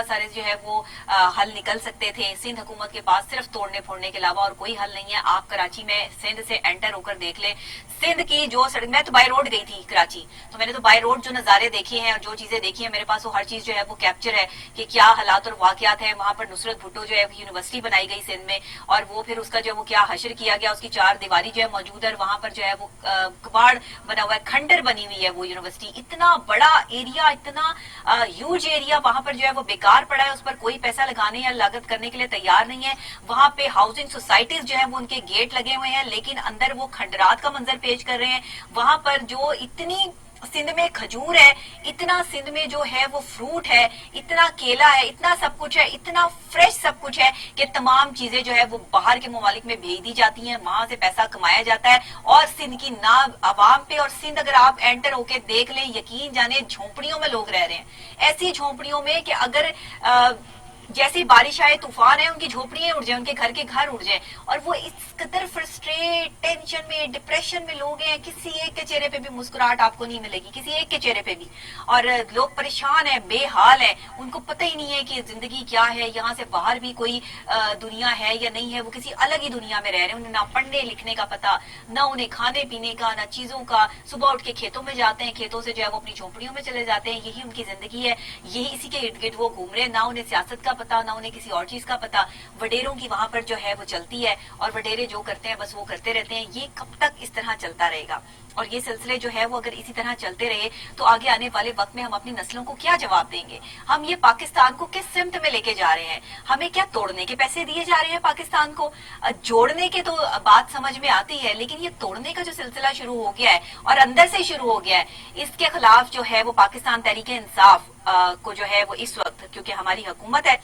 सारे जो है वो हल निकल सकते थे। सिंध हुकूमत के पास सिर्फ तोड़ने फोड़ने के अलावा और कोई हल नहीं है। आप कराची में सिंध से एंटर होकर देख ले, सिंध की जो सड़क, मैं तो बाय रोड गई थी कराची, तो मैंने तो बाय रोड जो नजारे देखे हैं और जो चीजें देखी हैं मेरे पास वो हर चीज जो है वो कैप्चर है कि क्या हालात और वाकयात है। वहां पर नुसरत भुट्टो जो है यूनिवर्सिटी बनाई गई सिंध में, और वो फिर उसका जो वो क्या हशर किया गया, उसकी 4 दीवारी जो है मौजूद है, वहां पर जो है वो कबाड़ बना हुआ है, खंडर बनी हुई है वो यूनिवर्सिटी। इतना बड़ा एरिया, इतना ह्यूज एरिया वहां पर जो है वो बेकार पड़ा है, उस पर कोई पैसा लगाने या लागत करने के लिए तैयार नहीं है। वहां पे हाउसिंग सोसाइटीज जो है वो उनके गेट लगे हुए हैं, लेकिन अंदर वो खंडरात का मंजर पेश कर रहे हैं। वहां पर जो इतनी सिंध में खजूर है, इतना सिंध में जो है वो फ्रूट है, इतना केला है, इतना सब कुछ है, इतना फ्रेश सब कुछ है कि तमाम चीजें जो है वो बाहर के ममालिक में भेज दी जाती हैं, वहां से पैसा कमाया जाता है और सिंध की ना आवाम पे। और सिंध अगर आप एंटर होके देख लें, यकीन जाने झोंपड़ियों में लोग रह रहे हैं, ऐसी झोंपड़ियों में कि अगर जैसी बारिश आए, तूफान है, उनकी झोपड़ियां उड़ जाए, उनके घर उड़ जाए, और वो इस कदर फ्रस्ट्रेट, टेंशन में, डिप्रेशन में लोग हैं। किसी एक के चेहरे पे भी मुस्कुराहट आपको नहीं मिलेगी, किसी एक के चेहरे पे भी। और लोग परेशान है, बेहाल है, उनको पता ही नहीं है कि जिंदगी क्या है, यहाँ से बाहर भी कोई दुनिया है या नहीं है। वो किसी अलग ही दुनिया में रह रहे हैं, उन्हें ना पढ़ने लिखने का पता, ना उन्हें खाने पीने का, ना चीजों का। सुबह उठ के खेतों में जाते हैं, खेतों से जो है वो अपनी झोपड़ियों में चले जाते हैं, यही उनकी जिंदगी है, यही इसी के इर्द गिर्द वो घूम रहे हैं। ना उन्हें सियासत का पता, ना उन्हें किसी और चीज का पता। वडेरों की वहां पर जो है वो चलती है, और वडेरे जो करते हैं बस वो करते रहते हैं। ये कब तक इस तरह चलता रहेगा? और ये सिलसिले जो है वो अगर इसी तरह चलते रहे तो आगे आने वाले वक्त में हम अपनी नस्लों को क्या जवाब देंगे? हम ये पाकिस्तान को किस सिमत में लेके जा रहे हैं? हमें क्या तोड़ने के पैसे दिए जा रहे हैं पाकिस्तान को? जोड़ने के तो बात समझ में आती है, लेकिन ये तोड़ने का जो सिलसिला शुरू हो गया है और अंदर से शुरू हो गया है, इसके खिलाफ जो है वो पाकिस्तान तहरीक इंसाफ को जो है वो इस वक्त, क्योंकि हमारी हुकूमत है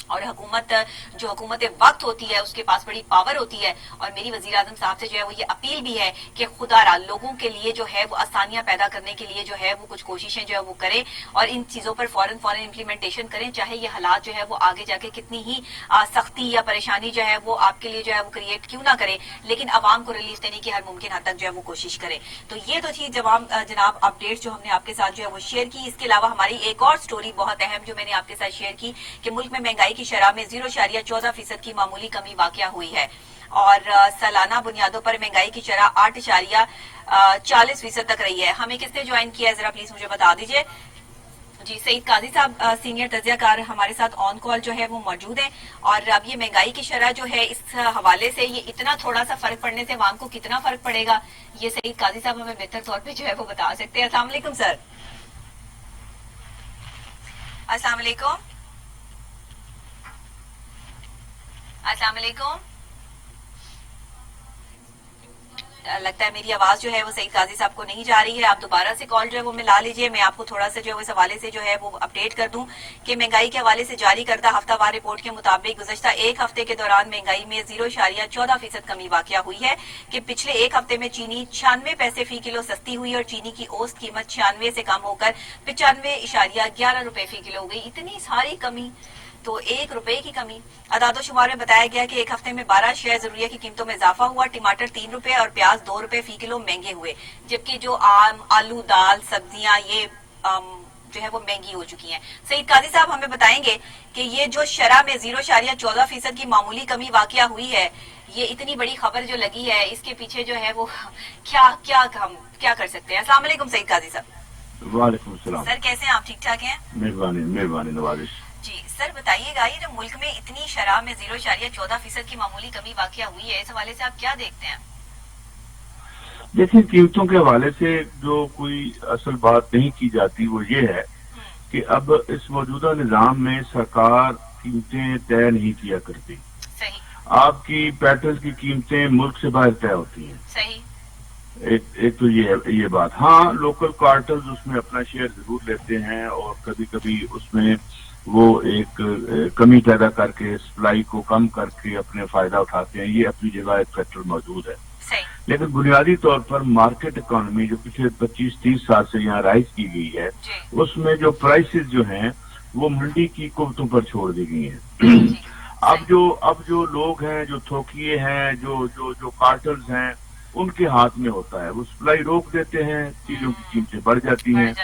और हुकूमत जो हुकूमत वक्त होती है उसके पास बड़ी पावर होती है, और मेरी वजीर आजम साहब से जो है वो ये अपील भी है कि खुदारा लोगों के लिए जो है वो आसानियां पैदा करने के लिए जो है वो कुछ कोशिशें जो है वो करें और इन चीजों पर फौरन इम्प्लीमेंटेशन करें, चाहे ये हालात जो है वो आगे जाके कितनी ही सख्ती या परेशानी जो है वो आपके लिए जो है वो क्रिएट क्यों ना करे, लेकिन अवाम को रिलीफ देने की हर मुमकिन हद तक जो है वो कोशिश करे। तो ये तो थी जनाब अपडेट जो हमने आपके साथ जो है वो शेयर की। इसके अलावा हमारी एक और स्टोरी बहुत अहम जो मैंने आपके साथ शेयर की कि मुल्क में महंगाई की शरह में 0.14% की मामूली कमी वाकया हुई है, और सालाना बुनियादों पर महंगाई की शरह 8.40% तक रही है। हमें किसने ज्वाइन किया है जरा प्लीज मुझे बता दीजिए। जी, सईद काजी साहब सीनियर तजियाकार हमारे साथ ऑन कॉल जो है वो मौजूद है। और अब ये महंगाई की शरह जो है इस हवाले से ये इतना थोड़ा सा फर्क पड़ने से अवाम को कितना फर्क पड़ेगा, ये सईद काजी साहब हमें बेहतर तौर पे जो है वो बता सकते हैं। अस्सलाम वालेकुम सर। अस्सलाम वालेकुम। अस्सलाम वालेकुम। लगता है मेरी आवाज जो है वो सईद काजी साहब को नहीं जा रही है, आप दोबारा से कॉल जो है वो मिला लीजिए। मैं आपको थोड़ा सा जो है इस हवाले से जो है वो अपडेट कर दूं कि महंगाई के हवाले से जारी करदा हफ्तावार रिपोर्ट के मुताबिक गुज़श्ता एक हफ्ते के दौरान महंगाई में 0.14% कमी वाकया हुई है कि पिछले एक हफ्ते में चीनी 96 पैसे फी किलो सस्ती हुई और चीनी की औसत कीमत 96 से कम होकर 95.11 रुपए फी किलो हो गई। इतनी सारी कमी, तो 1 रुपए की कमी। अदादो शुमार में बताया गया कि एक हफ्ते में 12 शेयर जरूरिया की कीमतों में इजाफा हुआ। टमाटर 3 रुपए और प्याज 2 रुपए फी किलो महंगे हुए, जबकि जो आम, आलू, दाल, सब्जियां ये जो है वो महंगी हो चुकी हैं। सईद काजी साहब हमें बताएंगे कि ये जो शरह में 0.14% की मामूली कमी वाकया हुई है, ये इतनी बड़ी खबर जो लगी है, इसके पीछे जो है वो हम क्या कर सकते हैं? अस्सलाम वालेकुम सईद काजी साहब। वालेकुम सलाम सर, कैसे हैं आप? ठीक ठाक हैं? मेहरबानी नवाजिश जी सर, बताइएगा ये जो मुल्क में इतनी शरह में 0.14% की मामूली कमी वाकया हुई है, इस हवाले से आप क्या देखते हैं? देखिए, कीमतों के हवाले से जो कोई असल बात नहीं की जाती वो ये है कि अब इस मौजूदा निजाम में सरकार कीमतें तय नहीं किया करती। सही। आपकी पेट्रोल की कीमतें मुल्क से बाहर तय होती हैं। सही। एक तो ये बात। हाँ, लोकल क्वार्टर्स उसमें अपना शेयर जरूर लेते हैं और कभी कभी उसमें वो एक कमी पैदा करके सप्लाई को कम करके अपने फायदा उठाते हैं, ये अपनी जगह एक फैक्टर मौजूद है। लेकिन बुनियादी तौर पर मार्केट इकोनॉमी जो पिछले 25-30 साल से यहाँ राइज की गई है, उसमें जो प्राइसेस जो हैं वो मंडी की कुवतों पर छोड़ दी गई हैं। अब जो लोग हैं, जो थोकिए हैं, जो कार्टल्स हैं, उनके हाथ में होता है। वो सप्लाई रोक देते हैं, चीजों की कीमतें बढ़ जाती हैं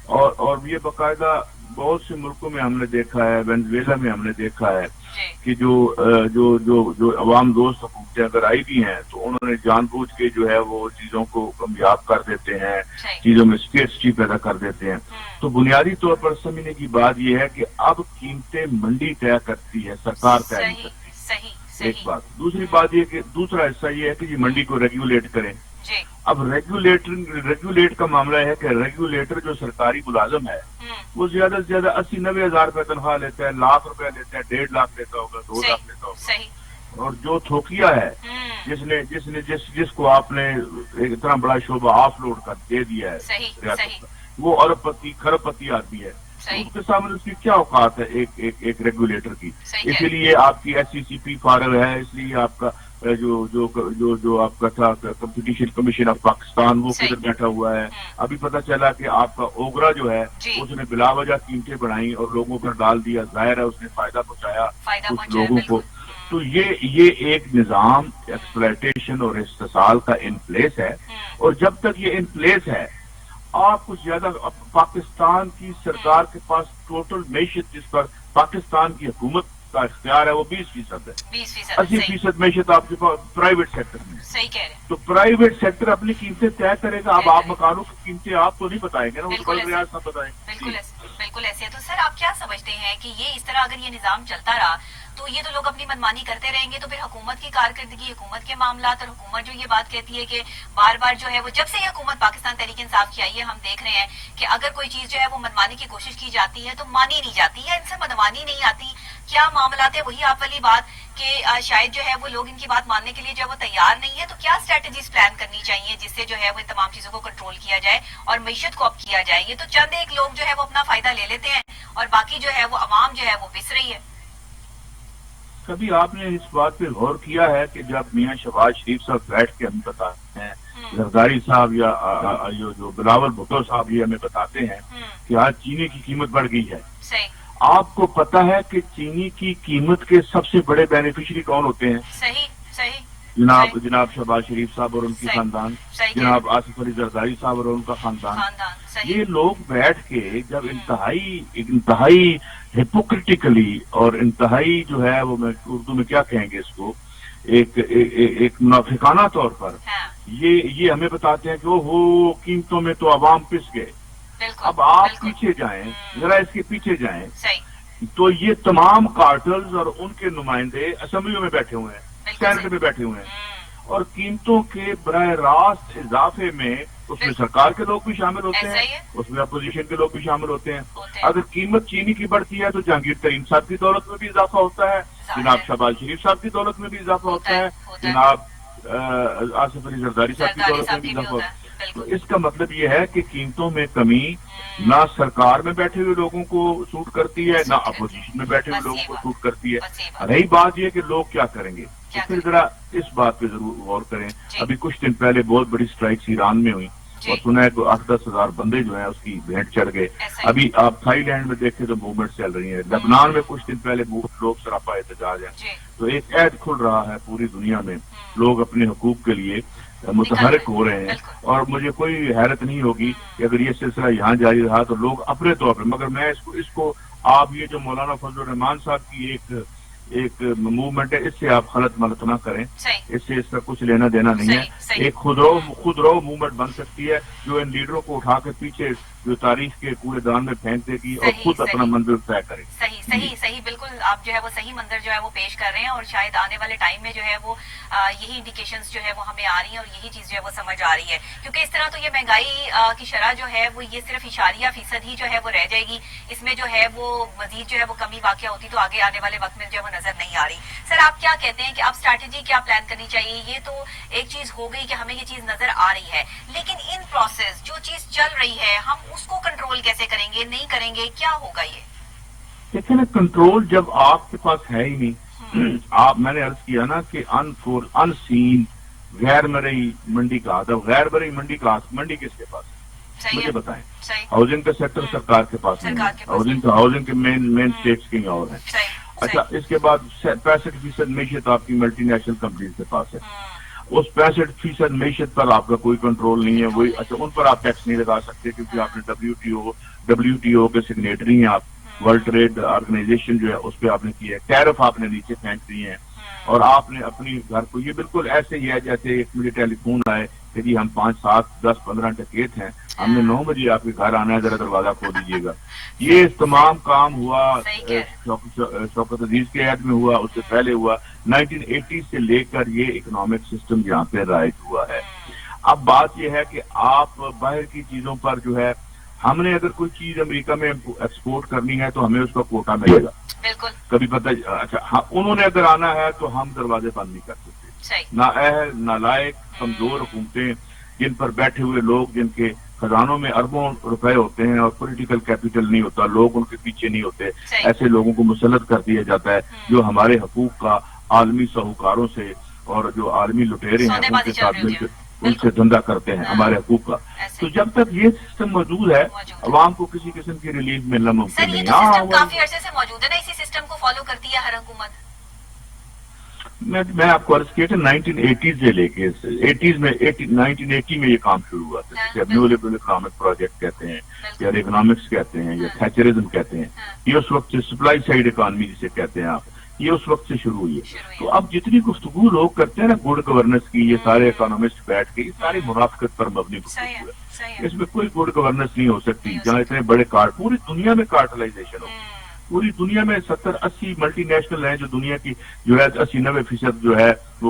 और ये बाकायदा بہت سے ملکوں میں ہم نے دیکھا ہے، وینزویلا میں ہم نے دیکھا ہے جی کہ جو عوام دوست حکومتیں اگر آئی بھی ہیں تو انہوں نے جان بوجھ کے جو ہے وہ چیزوں کو کامیاب کر دیتے ہیں، صحیح چیزوں میں اسکیرسٹی پیدا کر دیتے ہیں. تو بنیادی طور پر سمجھنے کی بات یہ ہے کہ اب قیمتیں منڈی طے کرتی ہے، سرکار طے نہیں صحیح کرتی. صحیح ایک صحیح بات. دوسری بات یہ کہ دوسرا حصہ یہ ہے کہ یہ منڈی کو ریگولیٹ کریں. جی اب ریگولیٹ کا معاملہ ہے کہ ریگولیٹر جو سرکاری ملازم ہے وہ زیادہ سے زیادہ 80-90 ہزار روپے تنخواہ لیتا ہے، لاکھ روپے لیتا ہے، 1.5 لاکھ لیتا ہوگا، 2 صحیح لاکھ لیتا ہوگا. صحیح اور جو تھوکیا ہے جس کو آپ نے ایک اتنا بڑا شعبہ آف لوڈ کر دے دیا ہے صحیح ریاست صحیح کا، وہ ارب پتی کھرب پتی آدمی ہے. تو ان کے سامنے اس کی کیا اوقات ہے ایک ریگولیٹر کی. صحیح اسی لیے آپ کی SCCP فارغ ہے، اس لیے آپ کا جو آپ کا تھا کمپٹیشن کمیشن آف پاکستان وہ صحیح. کدھر بیٹھا ہوا ہے. ابھی پتہ چلا کہ آپ کا اوگرا جو ہے جی. اس نے بلا وجہ قیمتیں بڑھائیں اور لوگوں پر ڈال دیا. ظاہر ہے اس نے فائدہ پہنچایا کچھ لوگوں کو. تو یہ ایک نظام ایکسپلائٹیشن اور استحصال کا ان پلیس ہے، اور جب تک یہ ان پلیس ہے آپ کچھ زیادہ پاکستان کی سرکار کے پاس ٹوٹل معیشت جس پر پاکستان کی حکومت کا اختیار ہے وہ 20% ہے. 80% معیشت آپ کے پاس پرائیویٹ سیکٹر میں. صحیح کہہ رہے ہیں. تو پرائیویٹ سیکٹر اپنی قیمتیں طے کرے گا. اب آپ مکانوں کی قیمتیں آپ تو نہیں بتائیں گے نا، وہ تو ریاض نہ بتائیں. بالکل ایسے. تو سر آپ کیا سمجھتے ہیں کہ یہ اس طرح اگر یہ نظام چلتا رہا تو یہ تو لوگ اپنی منمانی کرتے رہیں گے، تو پھر حکومت کی کارکردگی، حکومت کے معاملات، اور حکومت جو یہ بات کہتی ہے کہ بار بار جو ہے وہ جب سے یہ حکومت پاکستان تحریک انصاف کی آئی ہے ہم دیکھ رہے ہیں کہ اگر کوئی چیز جو ہے وہ منمانی کی کوشش کی جاتی ہے تو مانی نہیں جاتی یا ان سے منمانی نہیں آتی. کیا معاملات ہے وہی آپ والی بات کہ شاید جو ہے وہ لوگ ان کی بات ماننے کے لیے جو ہے وہ تیار نہیں ہے. تو کیا اسٹریٹجیز پلان کرنی چاہیے جس سے جو ہے وہ ان تمام چیزوں کو کنٹرول کیا جائے اور معیشت کو اب کیا جائے؟ یہ تو چند ایک لوگ جو ہے وہ اپنا فائدہ لے لیتے ہیں اور باقی جو ہے وہ عوام جو ہے وہ پس رہی ہے. کبھی آپ نے اس بات پہ غور کیا ہے کہ جب میاں شہباز شریف صاحب بیٹھ کے ہمیں بتاتے ہیں، زرداری صاحب یا جو بلاول بھٹو صاحب یہ ہمیں بتاتے ہیں کہ آج چینی کی قیمت بڑھ گئی ہے. آپ کو پتا ہے کہ چینی کی قیمت کے سب سے بڑے بینیفیشری کون ہوتے ہیں؟ صحیح. جناب شہباز شریف صاحب اور ان کی خاندان، جناب آصف علی زرداری صاحب اور ان کا خاندان. یہ لوگ بیٹھ کے جب انتہائی ہپوکریٹیکلی اور انتہائی جو ہے وہ اردو میں کیا کہیں گے اس کو، ایک منافقانہ طور پر یہ ہمیں بتاتے ہیں کہ وہ قیمتوں میں تو عوام پس گئے. اب آپ پیچھے جائیں ذرا، اس کے پیچھے جائیں تو یہ تمام کارٹلز اور ان کے نمائندے اسمبلیوں میں بیٹھے ہوئے ہیں، سینٹ میں بیٹھے ہوئے ہیں، اور قیمتوں کے براہ راست اضافے میں اس میں سرکار کے لوگ بھی شامل ہوتے ہیں، اس میں اپوزیشن کے لوگ بھی شامل ہوتے ہیں. اگر قیمت چینی کی بڑھتی ہے تو جہانگیر ترین صاحب کی دولت میں بھی اضافہ ہوتا ہے، جناب شہباز شریف صاحب کی دولت میں بھی اضافہ ہوتا ہے، جناب آصف علی زرداری صاحب کی دولت میں بھی اضافہ ہوتا ہے. تو اس کا مطلب یہ ہے کہ قیمتوں میں کمی نہ سرکار میں بیٹھے ہوئے لوگوں کو سوٹ کرتی ہے، نہ اپوزیشن میں بیٹھے ہوئے لوگوں کو سوٹ کرتی ہے. رہی بات یہ کہ لوگ کیا کریں گے، تو پھر ذرا اس بات پہ ضرور غور کریں. ابھی کچھ دن پہلے بہت بڑی سٹرائکس ایران میں ہوئی اور سنا ہے کہ 8-10 ہزار بندے جو ہیں اس کی بھینٹ چڑھ گئے. ابھی آپ تھائی لینڈ میں دیکھیں تو موومنٹ چل رہی ہیں. لبنان میں کچھ دن پہلے لوگ سراپا احتجاج ہیں. تو ایک عہد کھل رہا ہے پوری دنیا میں، لوگ اپنے حقوق کے لیے متحرک ہو رہے ہیں. اور مجھے کوئی حیرت نہیں ہوگی کہ اگر یہ سلسلہ یہاں جاری رہا تو لوگ اپنے طور پر، مگر میں اس کو آپ یہ جو مولانا فضل الرحمان صاحب کی ایک موومنٹ ہے اس سے آپ غلط ملت نہ کریں. اس سے اس کا کچھ لینا دینا نہیں ہے. ایک خودرو موومنٹ بن سکتی ہے جو ان لیڈروں کو اٹھا کے پیچھے جو تاریخ کے کوڑے دان میں پھینک دے گی اور خود اپنا منزل طے کرے. صحیح بالکل. آپ جو ہے وہ صحیح منظر جو ہے وہ پیش کر رہے ہیں، اور شاید آنے والے ٹائم میں جو ہے وہ یہی انڈیکیشنز جو ہے وہ ہمیں آ رہی ہیں اور یہی چیز جو ہے وہ سمجھ آ رہی ہے. کیونکہ اس طرح تو یہ مہنگائی کی شرح جو ہے وہ یہ صرف 0.1% ہی جو ہے وہ رہ جائے گی. اس میں جو ہے وہ مزید جو ہے وہ کمی واقع ہوتی تو آگے آنے والے وقت میں جو ہے وہ نظر نہیں آ رہی. سر آپ کیا کہتے ہیں کہ اب اسٹریٹجی کیا پلان کرنی چاہیے؟ یہ تو ایک چیز ہو گئی کہ ہمیں یہ چیز نظر آ رہی ہے، لیکن ان پروسیس جو چیز چل رہی ہے ہم اس کو کنٹرول کیسے کریں گے؟ نہیں کریں گے کیا ہوگا؟ یہ دیکھیں نا، کنٹرول جب آپ کے پاس ہے ہی نہیں. میں نے عرض کیا نا کہ ان سین غیر مرئی منڈی کا ادب، غیر مرئی منڈی کس کے پاس ہے؟ مجھے بتائیں. ہاؤسنگ کا سیکٹر سرکار کے پاس نہیں ہے، ہاؤسنگ کے مین اسٹیٹس کہیں اور ہیں. اچھا، اس کے بعد 65% معیشت آپ کی ملٹی نیشنل کمپنیز کے پاس ہے. اس 65% معیشت پر آپ کا کوئی کنٹرول نہیں ہے. وہی اچھا، ان پر آپ ٹیکس نہیں لگا سکتے کیونکہ آپ نے WTO WTO کے सिग्नेटरी हैं आप, वर्ल्ड ट्रेड ऑर्गेनाइजेशन जो है उस पर आपने किया है, टैरिफ आपने नीचे फेंक दिए हैं, और आपने अपनी घर को, ये बिल्कुल ऐसे ही है जैसे एक मुझे टेलीफोन आए कि जी हम 5, 7, 10, 15 डकैत हैं, हमने 9 बजे आपके घर आना है, जरा दरवाजा खोल दीजिएगा। ये तमाम काम हुआ शौकत अजीज के ऐड में हुआ, उससे पहले हुआ 1980 से लेकर ये इकोनॉमिक सिस्टम यहाँ पे राइज हुआ है। अब बात यह है कि आप बाहर की चीजों पर जो है, हमने अगर कोई चीज अमेरिका में एक्सपोर्ट करनी है तो हमें उसका कोटा मिलेगा, बिल्कुल कभी पता, अच्छा हाँ, उन्होंने अगर आना है तो हम दरवाजे बंद नहीं कर सकते। नालायक कमजोर हुकूमतें जिन पर बैठे हुए लोग, जिनके खजानों में अरबों रुपए होते हैं और पॉलिटिकल कैपिटल नहीं होता, लोग उनके पीछे नहीं होते, ऐसे लोगों को मुसल्लत कर दिया जाता है जो हमारे हकूक का आलमी साहूकारों से और जो आलमी लुटेरे हैं उनके साथ मिलकर उनसे धंधा करते हैं हमारे हकूक का। तो जब तक ये सिस्टम मौजूद है, अवाम को किसी किस्म की रिलीफ मिलना मुमकिन नहीं। हाँ, काफी अरसे से मौजूद है ना, इसी सिस्टम को फॉलो करती है हर हुकूमत। मैं आपको अर्ज किया था 1980 से लेके 1980 में ये काम शुरू हुआ था, जिसे न्यू लिबरल इकोनॉमिक प्रोजेक्ट कहते हैं या इकोनॉमिक्स कहते हैं या थैचरिज्म कहते हैं। ये उस वक्त से सप्लाई साइड इकोनॉमी जिसे कहते हैं आप, ये उस वक्त से शुरू हुई है। तो अब जितनी गुफ्तगू लोग करते हैं ना गुड गवर्नेंस की, ये सारे इकोनॉमिस्ट बैठ के, ये सारी मुनाफिकत पर मबनी गुफ्तगू है, इसमें कोई गुड गवर्नेंस नहीं हो सकती। जहाँ इतने बड़े पूरी दुनिया में कार्टलाइजेशन हो, पूरी दुनिया में 70-80 मल्टीनेशनल हैं जो दुनिया की जो है 80-90% जो है वो